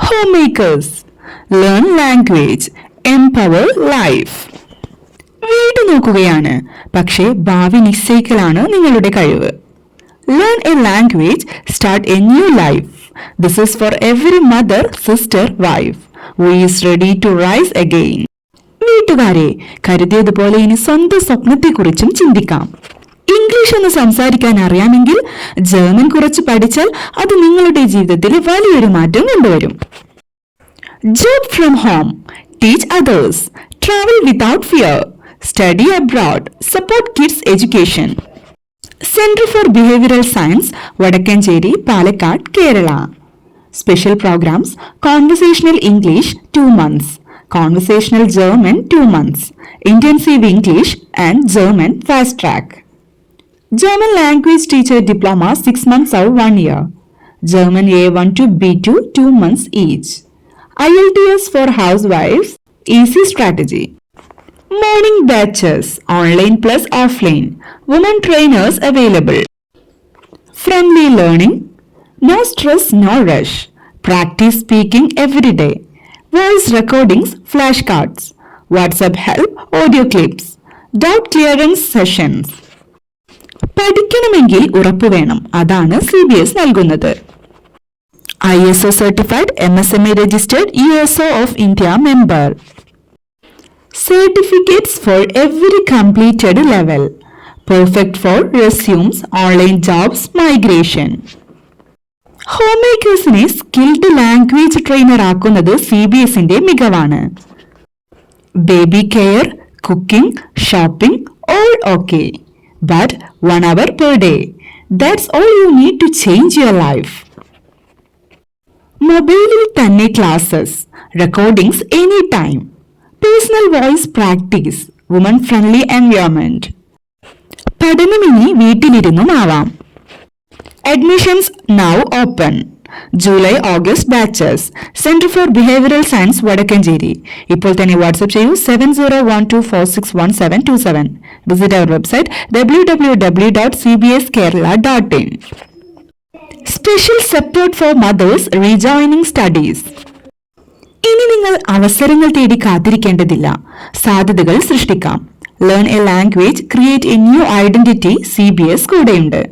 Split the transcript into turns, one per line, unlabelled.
Homemakers, learn language, empower life. വീട് നോക്കുകയാണ്, പക്ഷേ ഭാവി നിശ്ചയിക്കലാണ് നിങ്ങളുടെ കഴിവ്. Learn a language, start a new life. This is for every mother, sister, wife who is ready to rise again. വീട്ടുകാരെ, കരുതിയതുപോലെ ഇനി സ്വന്തം സ്വപ്നത്തെക്കുറിച്ചും ചിന്തിക്കാം. ഇംഗ്ലീഷ് ഒന്ന് സംസാരിക്കാൻ അറിയാമെങ്കിൽ ജർമ്മൻ കുറച്ച് പഠിച്ചാൽ അത് നിങ്ങളുടെ ജീവിതത്തിൽ വലിയൊരു മാറ്റം കൊണ്ടുവരും. Job from home, teach others, travel without fear, study abroad, support kids education. Centre for behavioural science, Vadakkanchery, Palakkad, Kerala. Special programmes: conversational English 2 months, conversational German 2 months, intensive English and German fast track. German language teacher diploma 6 months or 1 year. German A1 to B2 2 months each. IELTS for housewives, easy strategy. Morning batches, online plus offline, women trainers available. Friendly learning, no stress, no rush. Practice speaking every day. Voice recordings, flashcards, WhatsApp help, audio clips, doubt clearance sessions. പഠിക്കണമെങ്കിൽ ഉറപ്പുവേണം, അതാണ് CBS നൽകുന്നത്. ISO certified, MSME registered, USO of India member. Certificates for every completed level. Perfect for resumes, online jobs, migration. ഹോംമേക്കേഴ്സിനെ skilled language trainer ആക്കുന്നത് CBSന്റെ മികവാണ്. Baby care, cooking, shopping, all okay. But 1 hour per day. That's all you need to change your life. മൊബൈലിൽ തന്നെ classes, recordings any time, personal voice practice, woman friendly environment. പഠനം ഇനി വീട്ടിലിരുന്നും ആവാം. Admissions now open. July, August batches. Center for Behavioral Science, Vadakkanchery. ഇപ്പോൾ തന്നെ WhatsApp ചെയ്യൂ 7012461727. Visit our website www.cbskerala.in. Special support for mothers rejoining studies. ഇനി നിങ്ങൾ അവസരങ്ങൾ തേടി കാത്തിരിക്കേണ്ടതില്ല, സാധ്യതകൾ സൃഷ്ടിക്കാം. Learn a language, create a new identity. CBS കൂടെയുണ്ട്.